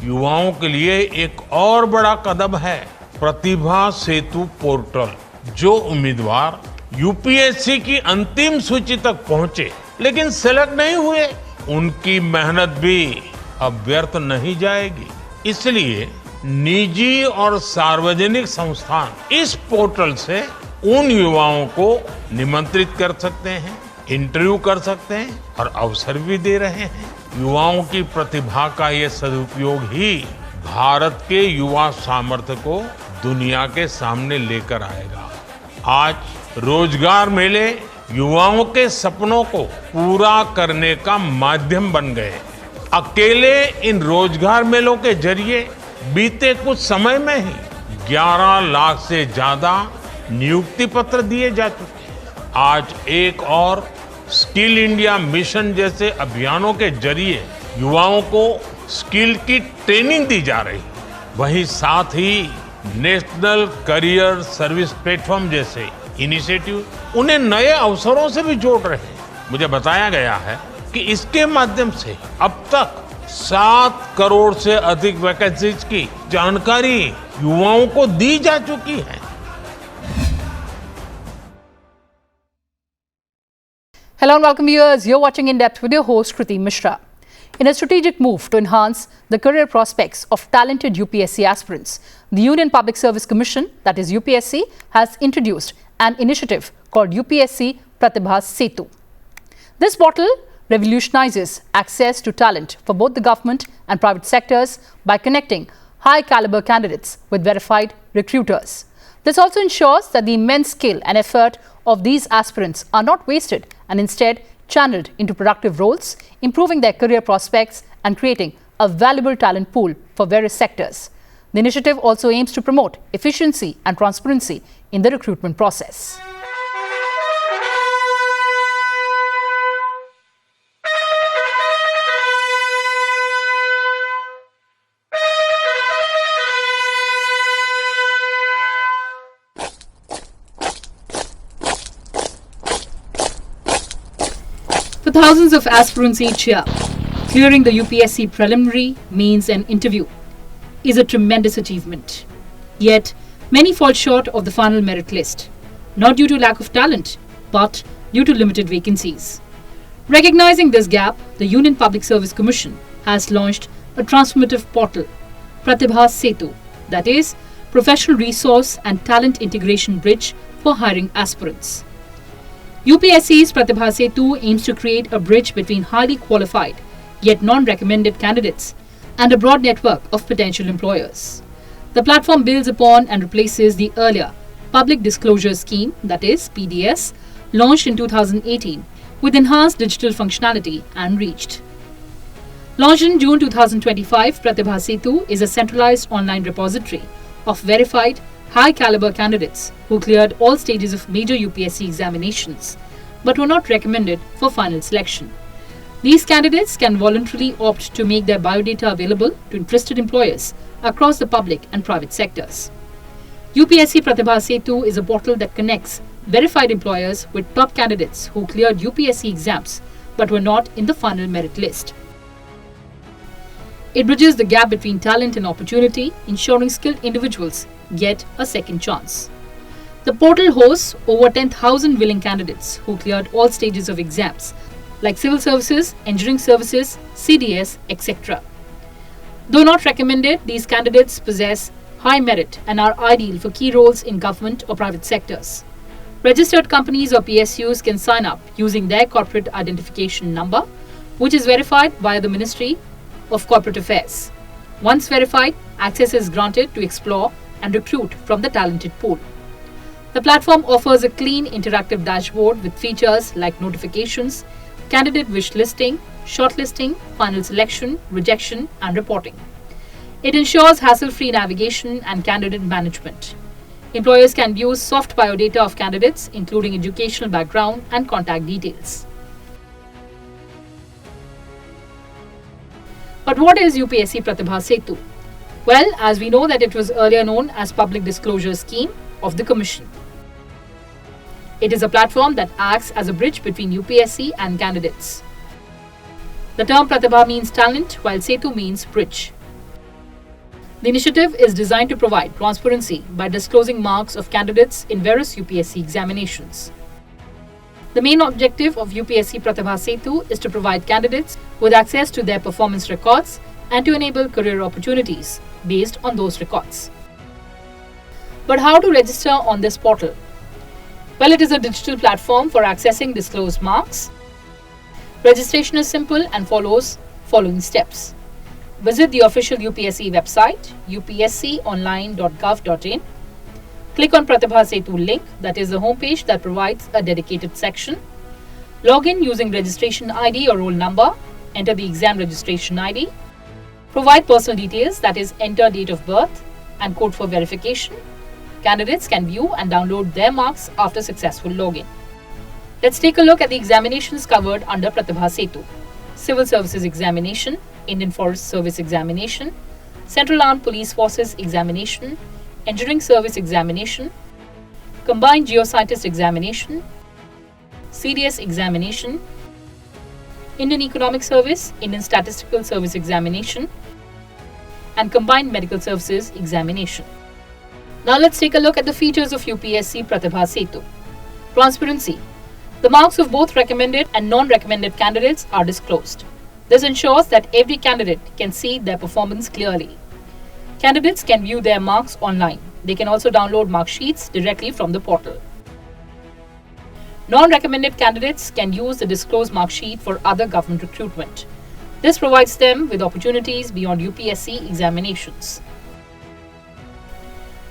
युवाओं के लिए एक और बड़ा कदम है प्रतिभा सेतु पोर्टल। जो उम्मीदवार यूपीएससी की अंतिम सूची तक पहुंचे लेकिन सेलेक्ट नहीं हुए, उनकी मेहनत भी अब व्यर्थ नहीं जाएगी। इसलिए निजी और सार्वजनिक संस्थान इस पोर्टल से उन युवाओं को निमंत्रित कर सकते हैं, इंटरव्यू कर सकते हैं और अवसर भी दे रहे हैं। युवाओं की प्रतिभा का ये सदुपयोग ही भारत के युवा सामर्थ्य को दुनिया के सामने लेकर आएगा। आज रोजगार मेले युवाओं के सपनों को पूरा करने का माध्यम बन गए। अकेले इन रोजगार मेलों के जरिए बीते कुछ समय में ही 11 लाख से ज्यादा नियुक्ति पत्र दिए जा चुके हैं। आज एक और स्किल इंडिया मिशन जैसे अभियानों के जरिए युवाओं को स्किल की ट्रेनिंग दी जा रही है। वहीं साथ ही नेशनल करियर सर्विस प्लेटफॉर्म जैसे इनिशिएटिव उन्हें नए अवसरों से भी जोड़ रहे हैं। मुझे बताया गया है कि इसके माध्यम से अब तक 7 करोड़ से अधिक वैकेंसीज की जानकारी युवाओं को दी जा चुकी है। Hello and welcome viewers. You're watching In Depth with your host Kriti Mishra. In a strategic move to enhance the career prospects of talented UPSC aspirants, the Union Public Service Commission, that is UPSC, has introduced an initiative called UPSC Pratibha Setu. This portal revolutionizes access to talent for both the government and private sectors by connecting high-caliber candidates with verified recruiters. This also ensures that the immense skill and effort of these aspirants are not wasted and instead channeled into productive roles, improving their career prospects and creating a valuable talent pool for various sectors. The initiative also aims to promote efficiency and transparency in the recruitment process. For thousands of aspirants each year, clearing the UPSC Preliminary means an interview is a tremendous achievement. Yet, many fall short of the final merit list, not due to lack of talent, but due to limited vacancies. Recognizing this gap, the Union Public Service Commission has launched a transformative portal, PRATIBHA Setu, that is, Professional Resource and Talent Integration Bridge for hiring aspirants. UPSC's PRATIBHA Setu aims to create a bridge between highly qualified yet non-recommended candidates and a broad network of potential employers. The platform builds upon and replaces the earlier Public Disclosure Scheme, that is PDS, launched in 2018 with enhanced digital functionality and reach. Launched in June 2025, PRATIBHA Setu is a centralized online repository of verified high-caliber candidates who cleared all stages of major UPSC examinations but were not recommended for final selection. These candidates can voluntarily opt to make their biodata available to interested employers across the public and private sectors. UPSC Pratibha Setu is a portal that connects verified employers with top candidates who cleared UPSC exams but were not in the final merit list. It bridges the gap between talent and opportunity, ensuring skilled individuals get a second chance. The portal hosts over 10,000 willing candidates who cleared all stages of exams like civil services, engineering services, CDS, etc. Though not recommended, these candidates possess high merit and are ideal for key roles in government or private sectors. Registered companies or PSUs can sign up using their corporate identification number, which is verified via the Ministry of Corporate Affairs. Once verified, access is granted to explore and recruit from the talented pool. The platform offers a clean, interactive dashboard with features like notifications, candidate wish listing, shortlisting, final selection, rejection, and reporting. It ensures hassle-free navigation and candidate management. Employers can view soft biodata of candidates, including educational background and contact details. But what is UPSC Pratibha Setu? Well, as we know that it was earlier known as Public Disclosure Scheme of the Commission. It is a platform that acts as a bridge between UPSC and candidates. The term Pratibha means talent, while Setu means bridge. The initiative is designed to provide transparency by disclosing marks of candidates in various UPSC examinations. The main objective of UPSC Pratibha Setu is to provide candidates with access to their performance records and to enable career opportunities based on those records. But how to register on this portal? Well, it is a digital platform for accessing disclosed marks. Registration is simple and follows following steps. Visit the official UPSC website, upsconline.gov.in. Click on Pratibha Setu link, that is the homepage that provides a dedicated section. Log in using registration ID or roll number. Enter the exam registration ID. Provide personal details, that is enter date of birth and code for verification. Candidates can view and download their marks after successful login. Let's take a look at the examinations covered under Pratibha Setu. Civil Services Examination, Indian Forest Service Examination, Central Armed Police Forces Examination, Engineering Service Examination, Combined Geoscientist Examination, CDS Examination, Indian Economic Service, Indian Statistical Service Examination, and Combined Medical Services Examination. Now let's take a look at the features of UPSC Pratibha Setu. Transparency. The marks of both recommended and non-recommended candidates are disclosed. This ensures that every candidate can see their performance clearly. Candidates can view their marks online. They can also download mark sheets directly from the portal. Non-recommended candidates can use the disclosed mark sheet for other government recruitment. This provides them with opportunities beyond UPSC examinations.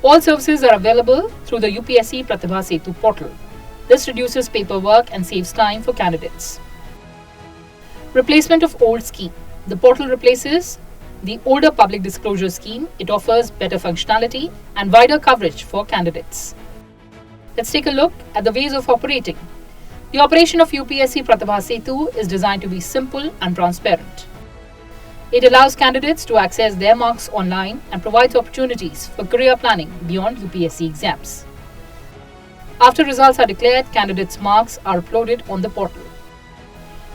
All services are available through the UPSC Pratibha Setu portal. This reduces paperwork and saves time for candidates. Replacement of old scheme. The portal replaces the older public disclosure scheme. It offers better functionality and wider coverage for candidates. Let's take a look at the ways of operating. The operation of UPSC Pratibha Setu is designed to be simple and transparent. It allows candidates to access their marks online and provides opportunities for career planning beyond UPSC exams. After results are declared, candidates' marks are uploaded on the portal.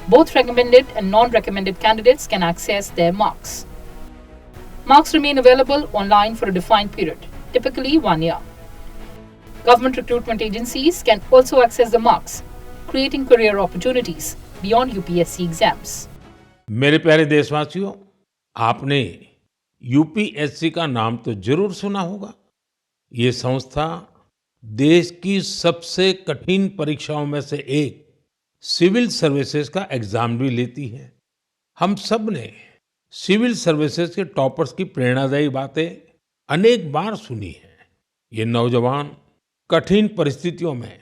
Both recommended and non-recommended candidates can access their marks. Marks remain available online for a defined period, typically 1 year. Government recruitment agencies can also access the marks, creating career opportunities beyond UPSC exams. मेरे प्यारे देशवासियों, आपने UPSC का नाम तो जरूर सुना होगा। ये संस्था देश की सबसे कठिन परीक्षाओं में से एक सिविल सर्विसेज का एग्जाम भी लेती है। हम सब ने सिविल सर्विसेज के टॉपर्स की प्रेरणादायी बातें अनेक बार सुनी है। ये नौजवान कठिन परिस्थितियों में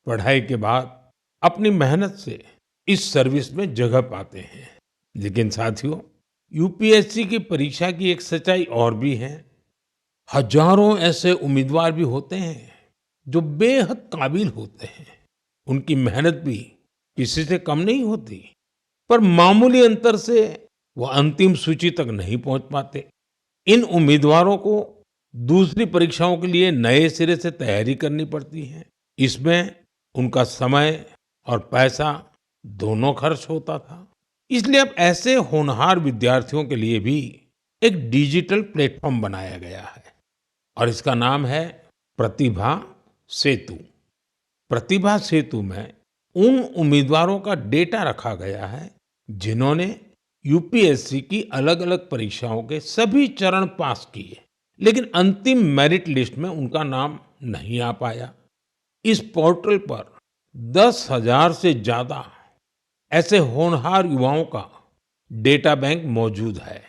पढ़ाई के बाद अपनी मेहनत से इस सर्विस में जगह पाते हैं। लेकिन साथियों, यूपीएससी की परीक्षा की एक सच्चाई और भी है। हजारों ऐसे उम्मीदवार भी होते हैं जो बेहद काबिल होते हैं। उनकी मेहनत भी किसी से कम नहीं होती, पर मामूली अंतर से वो अंतिम सूची तक नहीं पहुंच पाते। इन उम्मीदवारों को दूसरी परीक्षाओं के लिए नए सिरे से तैयारी करनी पड़ती है। इसमें उनका समय और पैसा दोनों खर्च होता था। इसलिए अब ऐसे होनहार विद्यार्थियों के लिए भी एक डिजिटल प्लेटफॉर्म बनाया गया है और इसका नाम है प्रतिभा सेतु। प्रतिभा सेतु में उन उम्मीदवारों का डेटा रखा गया है जिन्होंने यूपीएससी की अलग-अलग परीक्षाओं के सभी चरण पास किए, लेकिन अंतिम मेरिट लिस्ट में उनका नाम नहीं आ पाया। इस पोर्टल पर 10,000 से ज्यादा ऐसे होनहार युवाओं का डेटा बैंक मौजूद है।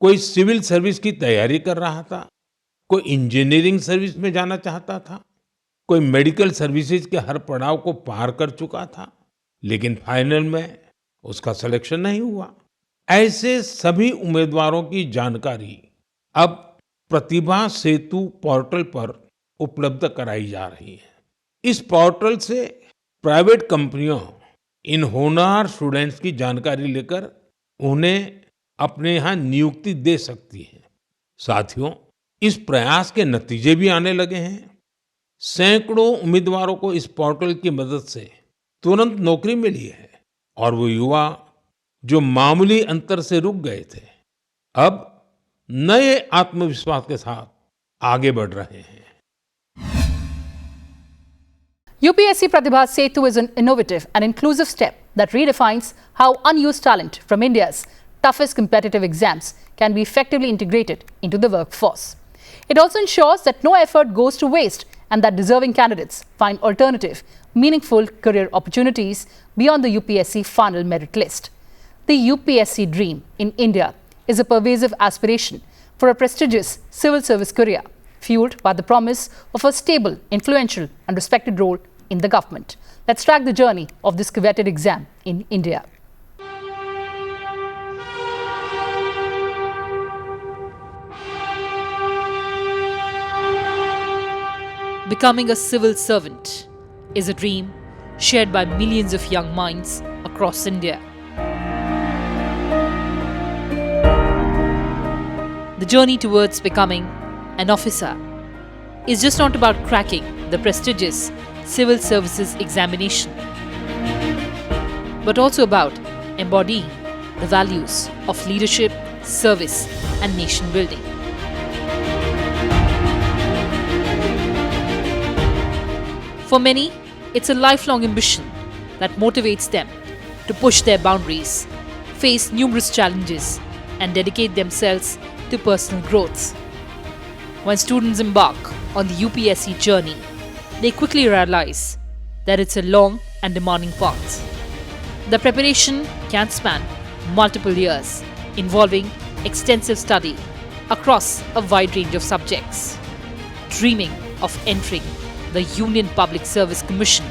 कोई सिविल सर्विस की तैयारी कर रहा था, कोई इंजीनियरिंग सर्विस में जाना चाहता था, कोई मेडिकल सर्विसेज के हर पड़ाव को पार कर चुका था, लेकिन फाइनल में उसका सिलेक्शन नहीं हुआ। ऐसे सभी उम्मीदवारों की जानकारी अब प्रतिभा सेतु पोर्टल पर उपलब्ध कराई जा रही है। इस पोर्टल से प्राइवेट कंपनियां इन होनहार स्टूडेंट्स की जानकारी लेकर उन्हें अपने यहाँ नियुक्ति दे सकती है। साथियों, इस प्रयास के नतीजे भी आने लगे हैं। सैकड़ों उम्मीदवारों को इस पोर्टल की मदद से तुरंत नौकरी मिली है और वो युवा जो मामूली अंतर से रुक गए थे, अब नए आत्मविश्वास के साथ आगे बढ़ रहे हैं। UPSC Pratibha Setu is an innovative and inclusive step that redefines how unused talent from India's toughest competitive exams can be effectively integrated into the workforce. It also ensures that no effort goes to waste and that deserving candidates find alternative, meaningful career opportunities beyond the UPSC final merit list. The UPSC dream in India is a pervasive aspiration for a prestigious civil service career, fueled by the promise of a stable, influential and respected role in the government. Let's track the journey of this coveted exam in India. Becoming a civil servant is a dream shared by millions of young minds across India. The journey towards becoming an officer is just not about cracking the prestigious civil services examination, but also about embodying the values of leadership, service, and nation building. For many, it's a lifelong ambition that motivates them to push their boundaries, face numerous challenges, and dedicate themselves to personal growth. When students embark on the UPSC journey, they quickly realize that it's a long and demanding path. The preparation can span multiple years, involving extensive study across a wide range of subjects. Dreaming of entering the Union Public Service Commission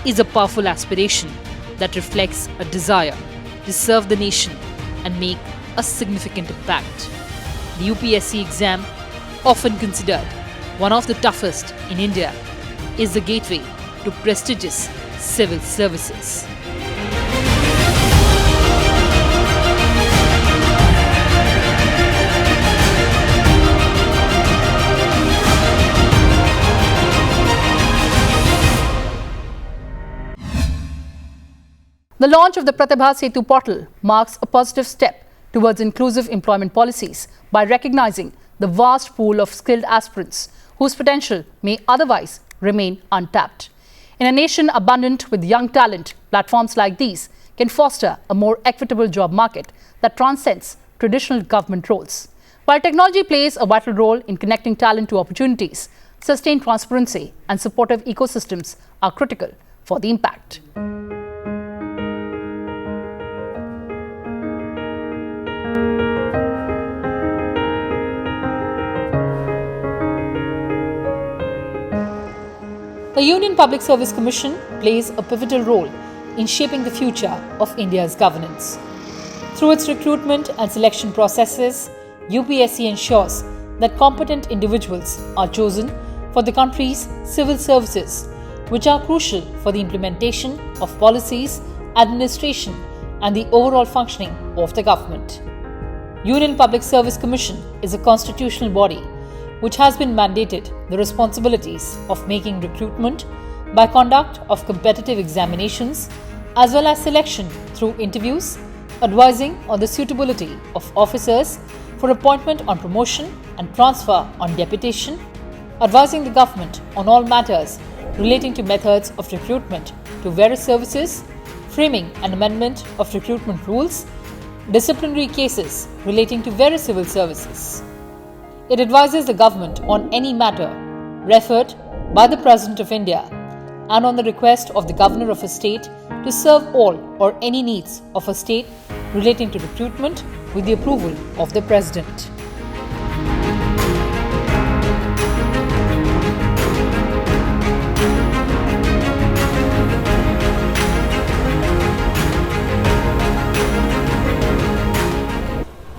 is a powerful aspiration that reflects a desire to serve the nation and make a significant impact. The UPSC exam, often considered one of the toughest in India, is the gateway to prestigious civil services. The launch of the Pratibha Setu portal marks a positive step towards inclusive employment policies by recognizing the vast pool of skilled aspirants whose potential may otherwise remain untapped. In a nation abundant with young talent, platforms like these can foster a more equitable job market that transcends traditional government roles. While technology plays a vital role in connecting talent to opportunities, sustained transparency and supportive ecosystems are critical for the impact. The Union Public Service Commission plays a pivotal role in shaping the future of India's governance. Through its recruitment and selection processes, UPSC ensures that competent individuals are chosen for the country's civil services, which are crucial for the implementation of policies, administration, and the overall functioning of the government. Union Public Service Commission is a constitutional body which has been mandated the responsibilities of making recruitment by conduct of competitive examinations as well as selection through interviews, advising on the suitability of officers for appointment on promotion and transfer on deputation, advising the government on all matters relating to methods of recruitment to various services, framing an amendment of recruitment rules, disciplinary cases relating to various civil services. It advises the government on any matter referred by the President of India and on the request of the Governor of a state to serve all or any needs of a state relating to recruitment with the approval of the President.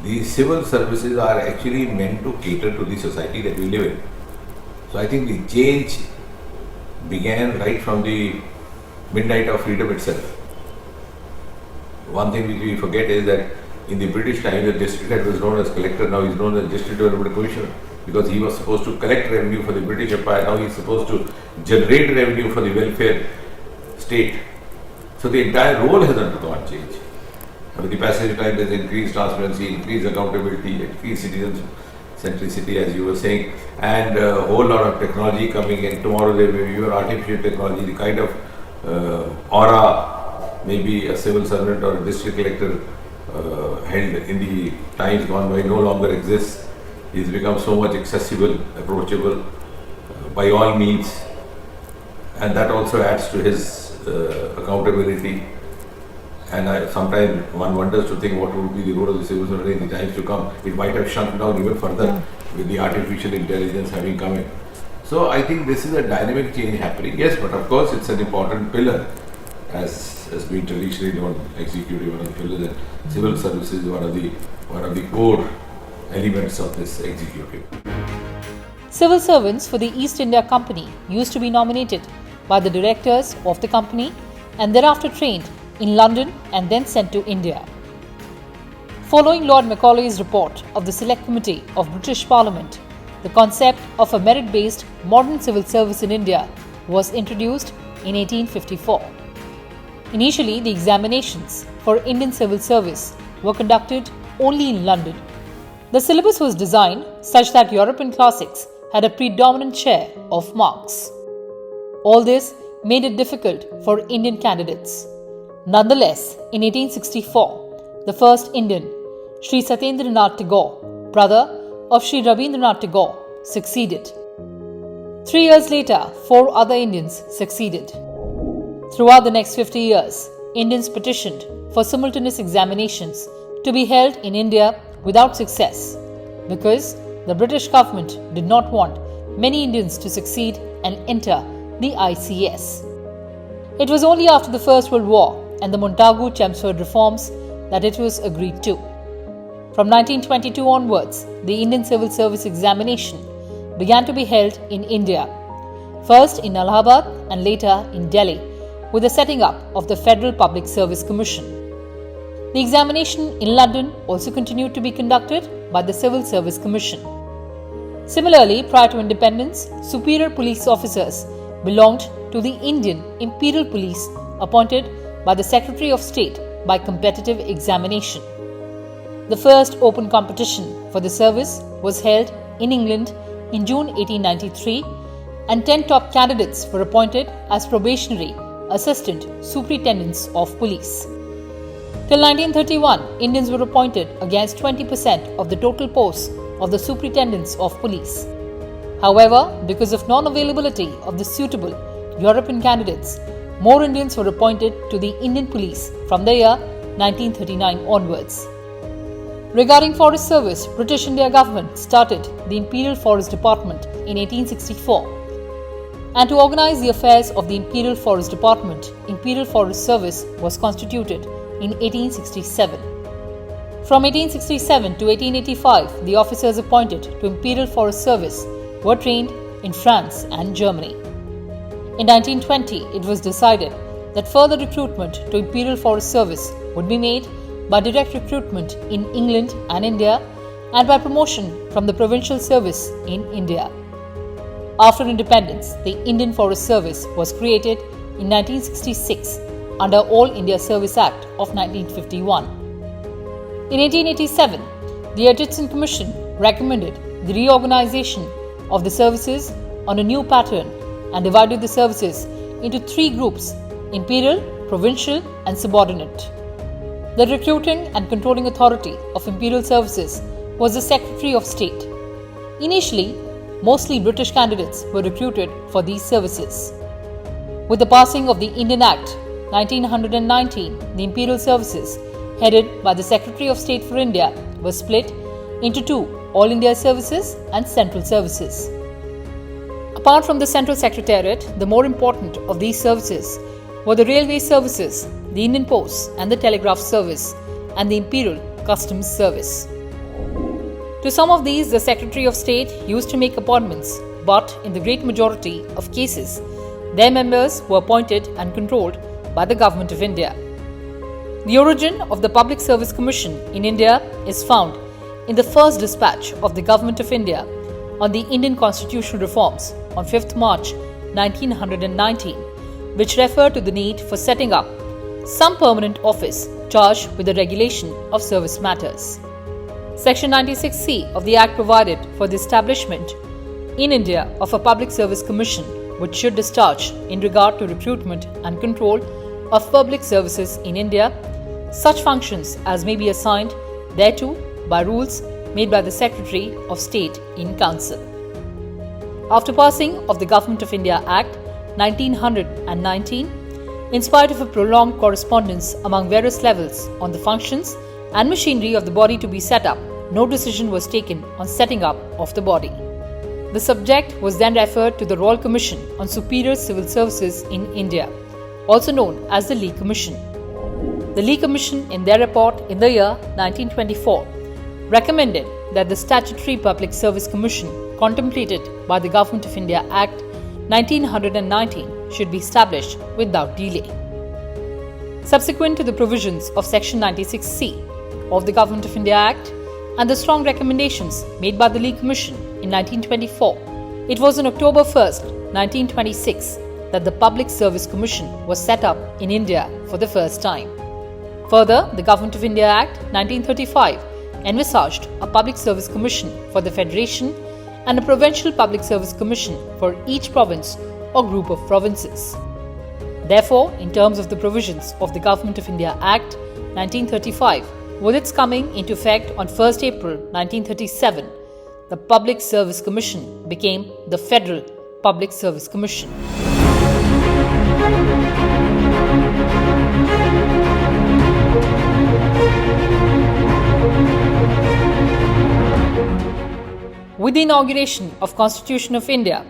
The civil services are actually meant to cater to the society that we live in. So I think the change began right from the midnight of freedom itself. One thing which we forget is that in the British time, the district head was known as collector, now he is known as district development commissioner, because he was supposed to collect revenue for the British Empire, now he is supposed to generate revenue for the welfare state. So the entire role has undergone change. I mean, the passage of time, there's increased transparency, increased accountability, increased citizen centricity, as you were saying, and a whole lot of technology coming in. Tomorrow there may be even artificial technology, the kind of aura maybe a civil servant or a district collector held in the times gone by no longer exists. He's become so much accessible, approachable by all means, and that also adds to his accountability. And sometimes one wonders to think what would be the role of the civil servant in the times to come. It might have shrunk down even further with the artificial intelligence having come in. So I think this is a dynamic change happening. Yes, but of course it's an important pillar, as has been traditionally known, executive one of the pillars, and civil services is one of the core elements of this executive. Civil servants for the East India Company used to be nominated by the directors of the company and thereafter trained in London and then sent to India. Following Lord Macaulay's report of the Select Committee of British Parliament, the concept of a merit-based modern civil service in India was introduced in 1854. Initially, the examinations for Indian civil service were conducted only in London. The syllabus was designed such that European classics had a predominant share of marks. All this made it difficult for Indian candidates. Nonetheless, in 1864, the first Indian, Sri Satyendranath Tagore, brother of Sri Rabindranath Tagore, succeeded. 3 years later, 4 other Indians succeeded. Throughout the next 50 years, Indians petitioned for simultaneous examinations to be held in India without success because the British government did not want many Indians to succeed and enter the ICS. It was only after the First World War and the Montagu-Chelmsford reforms that it was agreed to. From 1922 onwards, the Indian Civil Service examination began to be held in India, first in Allahabad and later in Delhi, with the setting up of the Federal Public Service Commission. The examination in London also continued to be conducted by the Civil Service Commission. Similarly, prior to independence, superior police officers belonged to the Indian Imperial Police appointed by the Secretary of State by competitive examination. The first open competition for the service was held in England in June 1893, and 10 top candidates were appointed as probationary assistant superintendents of police. Till 1931, Indians were appointed against 20% of the total posts of the superintendents of police. However, because of non-availability of the suitable European candidates, more Indians were appointed to the Indian police from the year 1939 onwards. Regarding forest service, British India government started the Imperial Forest Department in 1864. And to organize the affairs of the Imperial Forest Department, Imperial Forest Service was constituted in 1867. From 1867 to 1885, the officers appointed to Imperial Forest Service were trained in France and Germany. In 1920, it was decided that further recruitment to Imperial Forest Service would be made by direct recruitment in England and India and by promotion from the provincial service in India. After independence, the Indian Forest Service was created in 1966 under All India Service Act of 1951. In 1887, the Aitchison Commission recommended the reorganization of the services on a new pattern and divided the services into 3 groups: imperial, provincial, and subordinate. The recruiting and controlling authority of imperial services was the Secretary of State. Initially, mostly British candidates were recruited for these services. With the passing of the Indian Act 1919, the imperial services, headed by the Secretary of State for India, were split into 2: All India Services and Central Services. Apart from the Central Secretariat, the more important of these services were the Railway Services, the Indian Posts and the Telegraph Service, and the Imperial Customs Service. To some of these, the Secretary of State used to make appointments, but in the great majority of cases, their members were appointed and controlled by the Government of India. The origin of the Public Service Commission in India is found in the first dispatch of the Government of India on the Indian constitutional reforms on 5th March 1919, which referred to the need for setting up some permanent office charged with the regulation of service matters. Section 96C of the Act provided for the establishment in India of a Public Service Commission which should discharge in regard to recruitment and control of public services in India such functions as may be assigned thereto by rules made by the Secretary of State in Council. After passing of the Government of India Act 1919, in spite of a prolonged correspondence among various levels on the functions and machinery of the body to be set up, no decision was taken on setting up of the body. The subject was then referred to the Royal Commission on Superior Civil Services in India, also known as the Lee Commission. The Lee Commission, in their report in the year 1924, recommended that the Statutory Public Service Commission contemplated by the Government of India Act 1919 should be established without delay. Subsequent to the provisions of Section 96C of the Government of India Act and the strong recommendations made by the Lee Commission in 1924, it was on October 1, 1926 that the Public Service Commission was set up in India for the first time. Further, the Government of India Act 1935 envisaged a Public Service Commission for the Federation and a Provincial Public Service Commission for each province or group of provinces. Therefore, in terms of the provisions of the Government of India Act 1935, with its coming into effect on 1st April 1937, the Public Service Commission became the Federal Public Service Commission. With the inauguration of Constitution of India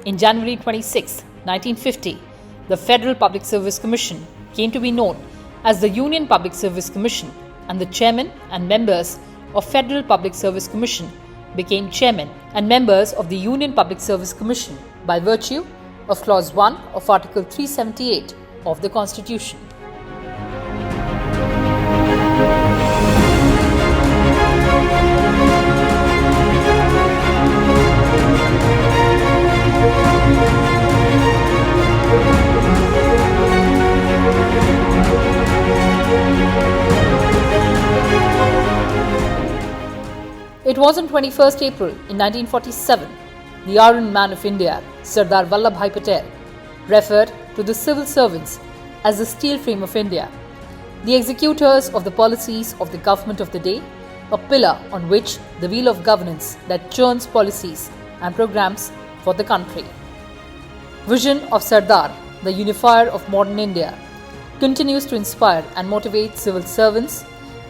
in January 26, 1950, the Federal Public Service Commission came to be known as the Union Public Service Commission, and the chairman and members of Federal Public Service Commission became chairmen and members of the Union Public Service Commission by virtue of Clause 1 of Article 378 of the Constitution. It was on 21st April in 1947, the Iron Man of India, Sardar Vallabhbhai Patel, referred to the civil servants as the steel frame of India, the executors of the policies of the government of the day, a pillar on which the wheel of governance that churns policies and programs for the country. Vision of Sardar, the unifier of modern India, continues to inspire and motivate civil servants,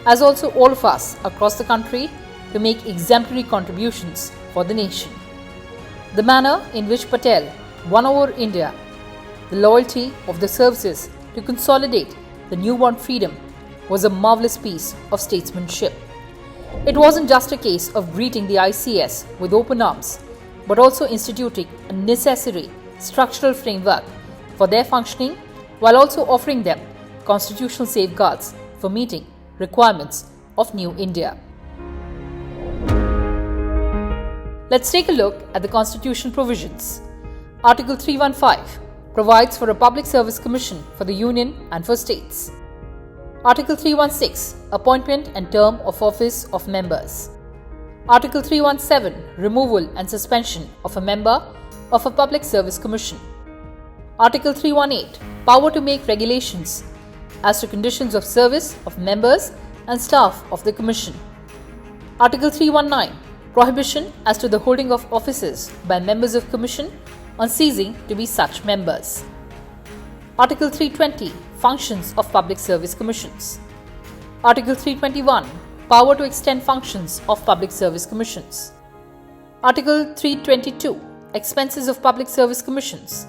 as also all of us across the country, to make exemplary contributions for the nation. The manner in which Patel won over India, the loyalty of the services to consolidate the newborn freedom, was a marvelous piece of statesmanship. It wasn't just a case of greeting the ICS with open arms, but also instituting a necessary structural framework for their functioning, while also offering them constitutional safeguards for meeting requirements of New India. Let's take a look at the constitutional provisions. Article 315 provides for a Public Service Commission for the Union and for states. Article 316 Appointment and term of office of members. Article 317 Removal and suspension of a member of a Public Service Commission. Article 318 Power to make regulations as to conditions of service of members and staff of the Commission. Article 319 Prohibition as to the holding of offices by members of Commission on ceasing to be such members. Article 320 Functions of Public Service Commissions. Article 321 Power to extend functions of Public Service Commissions. Article 322 Expenses of Public Service Commissions.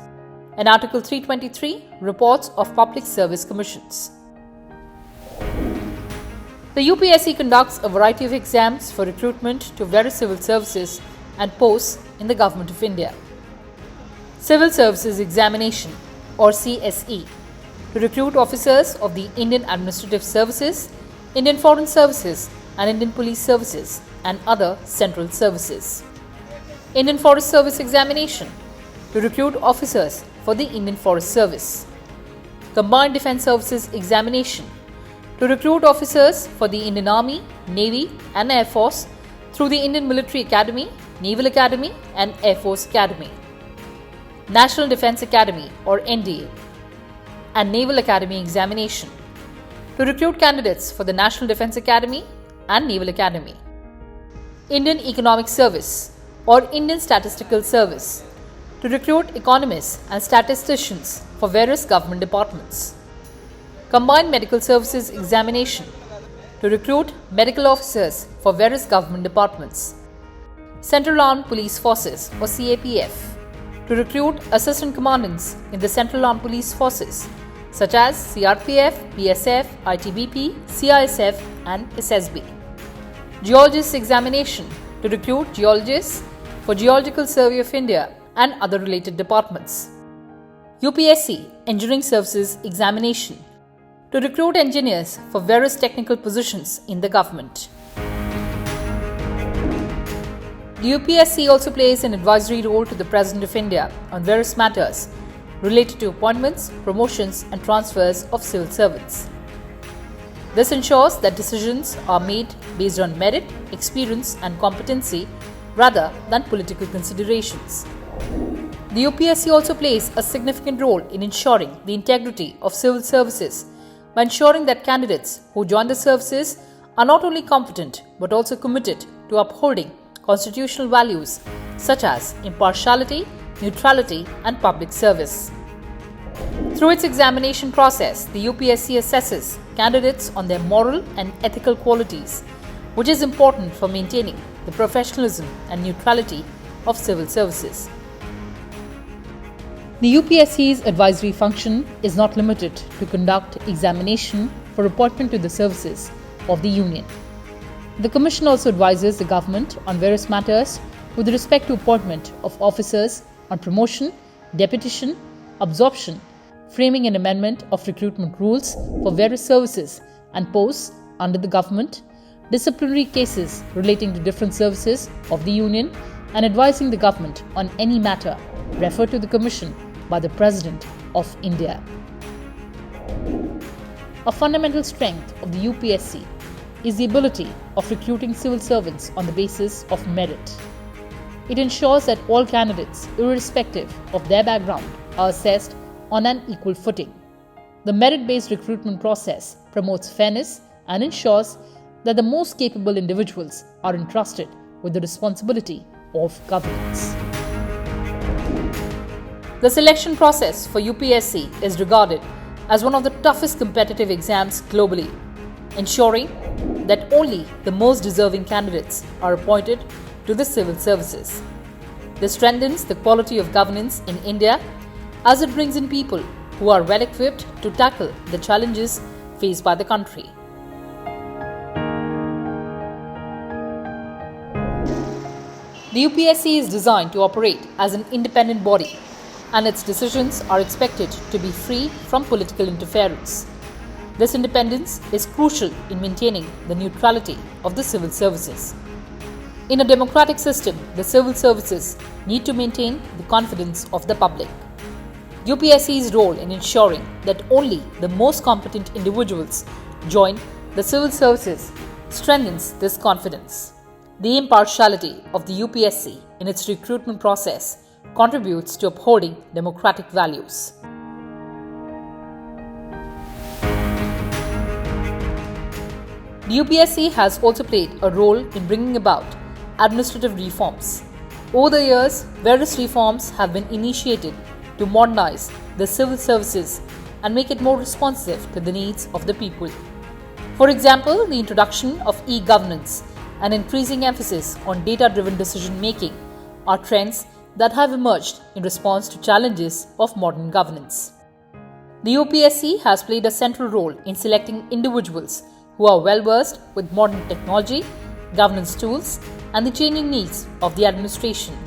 And Article 323 Reports of Public Service Commissions. The UPSC conducts a variety of exams for recruitment to various civil services and posts in the Government of India. Civil Services Examination, or CSE, to recruit officers of the Indian Administrative Services, Indian Foreign Services and Indian Police Services and other central services. Indian Forest Service Examination, to recruit officers for the Indian Forest Service. Combined Defence Services Examination to recruit officers for the Indian Army, Navy and Air Force through the Indian Military Academy, Naval Academy and Air Force Academy. National Defence Academy or NDA and Naval Academy Examination to recruit candidates for the National Defence Academy and Naval Academy. Indian Economic Service or Indian Statistical Service to recruit economists and statisticians for various government departments. Combined Medical Services Examination to recruit medical officers for various government departments. Central Armed Police Forces or CAPF to recruit assistant commandants in the Central Armed Police Forces such as CRPF, PSF, ITBP, CISF and SSB. Geologist Examination to recruit geologists for Geological Survey of India and other related departments. UPSC Engineering Services Examination to recruit engineers for various technical positions in the government. The UPSC also plays an advisory role to the President of India on various matters related to appointments, promotions and transfers of civil servants. This ensures that decisions are made based on merit, experience and competency rather than political considerations. The UPSC also plays a significant role in ensuring the integrity of civil services by ensuring that candidates who join the services are not only competent but also committed to upholding constitutional values such as impartiality, neutrality and public service. Through its examination process, the UPSC assesses candidates on their moral and ethical qualities, which is important for maintaining the professionalism and neutrality of civil services. The UPSC's advisory function is not limited to conduct examination for appointment to the services of the Union. The Commission also advises the government on various matters with respect to appointment of officers on promotion, deputation, absorption, framing and amendment of recruitment rules for various services and posts under the government, disciplinary cases relating to different services of the Union, and advising the government on any matter referred to the Commission by the President of India. A fundamental strength of the UPSC is the ability of recruiting civil servants on the basis of merit. It ensures that all candidates, irrespective of their background, are assessed on an equal footing. The merit-based recruitment process promotes fairness and ensures that the most capable individuals are entrusted with the responsibility of governance. The selection process for UPSC is regarded as one of the toughest competitive exams globally, ensuring that only the most deserving candidates are appointed to the civil services. This strengthens the quality of governance in India as it brings in people who are well equipped to tackle the challenges faced by the country. The UPSC is designed to operate as an independent body, and its decisions are expected to be free from political interference. This independence is crucial in maintaining the neutrality of the civil services. In a democratic system, the civil services need to maintain the confidence of the public. UPSC's role in ensuring that only the most competent individuals join the civil services strengthens this confidence. The impartiality of the UPSC in its recruitment process contributes to upholding democratic values. The UPSC has also played a role in bringing about administrative reforms. Over the years, various reforms have been initiated to modernize the civil services and make it more responsive to the needs of the people. For example, the introduction of e-governance and increasing emphasis on data-driven decision-making are trends that have emerged in response to challenges of modern governance. The UPSC has played a central role in selecting individuals who are well-versed with modern technology, governance tools, and the changing needs of the administration.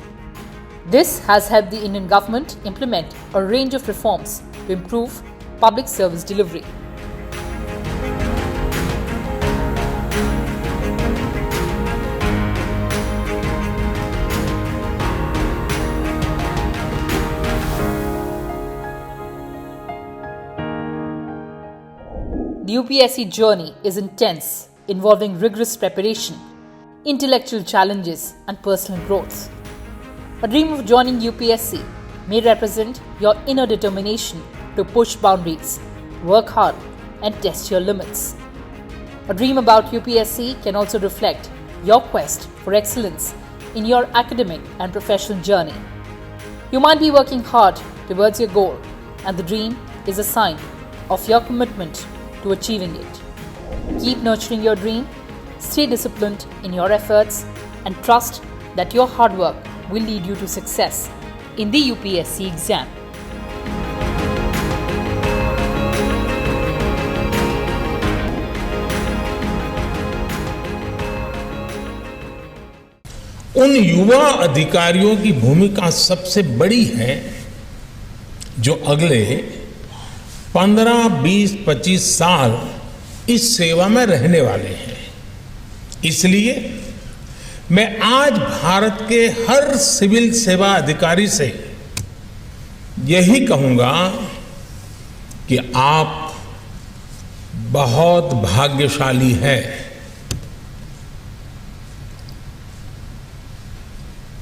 This has helped the Indian government implement a range of reforms to improve public service delivery. The UPSC journey is intense, involving rigorous preparation, intellectual challenges, and personal growth. A dream of joining UPSC may represent your inner determination to push boundaries, work hard, and test your limits. A dream about UPSC can also reflect your quest for excellence in your academic and professional journey. You might be working hard towards your goal, and the dream is a sign of your commitment to achieving it. Keep nurturing your dream, stay disciplined in your efforts, and trust that your hard work will lead you to success in the UPSC exam. उन युवा अधिकारियों की भूमिका सबसे बड़ी है जो अगले 15, 20, 25 साल इस सेवा में रहने वाले हैं। इसलिए मैं आज भारत के हर सिविल सेवा अधिकारी से यही कहूंगा कि आप बहुत भाग्यशाली हैं।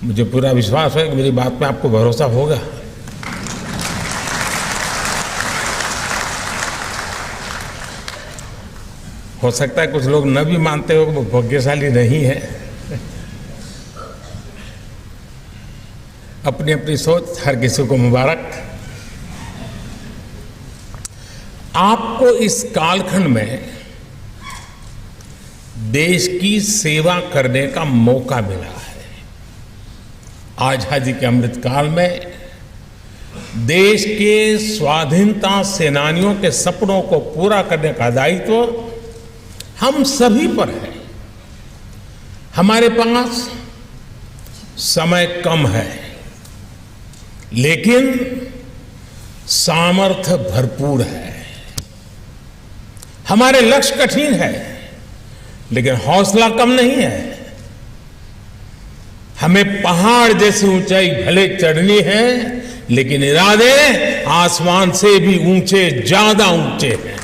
मुझे पूरा विश्वास है कि मेरी बात पे आपको भरोसा होगा। हो सकता है कुछ लोग न भी मानते हो वो भाग्यशाली नहीं है। अपनी अपनी सोच, हर किसी को मुबारक। आपको इस कालखंड में देश की सेवा करने का मौका मिला है। आजादी के अमृत काल में देश के स्वाधीनता सेनानियों के सपनों को पूरा करने का दायित्व हम सभी पर है। हमारे पास समय कम है, लेकिन सामर्थ्य भरपूर है। हमारे लक्ष्य कठिन है, लेकिन हौसला कम नहीं है। हमें पहाड़ जैसी ऊंचाई भले चढ़नी है, लेकिन इरादे आसमान से भी ऊंचे, ज्यादा ऊंचे हैं।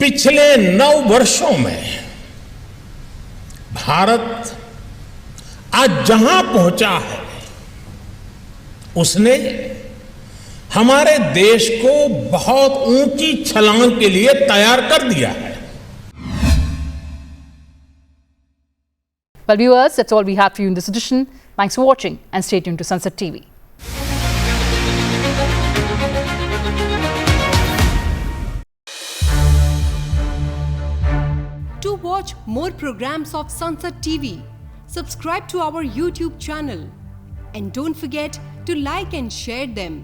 पिछले 9 वर्षों में भारत आज जहां पहुंचा है, उसने हमारे देश को बहुत ऊंची छलांग के लिए तैयार कर दिया है। Well, viewers, that's all we have for you in this edition. Thanks for watching and stay tuned to Sansad TV. To watch more programs of Sansad TV, subscribe to our YouTube channel and don't forget to like and share them.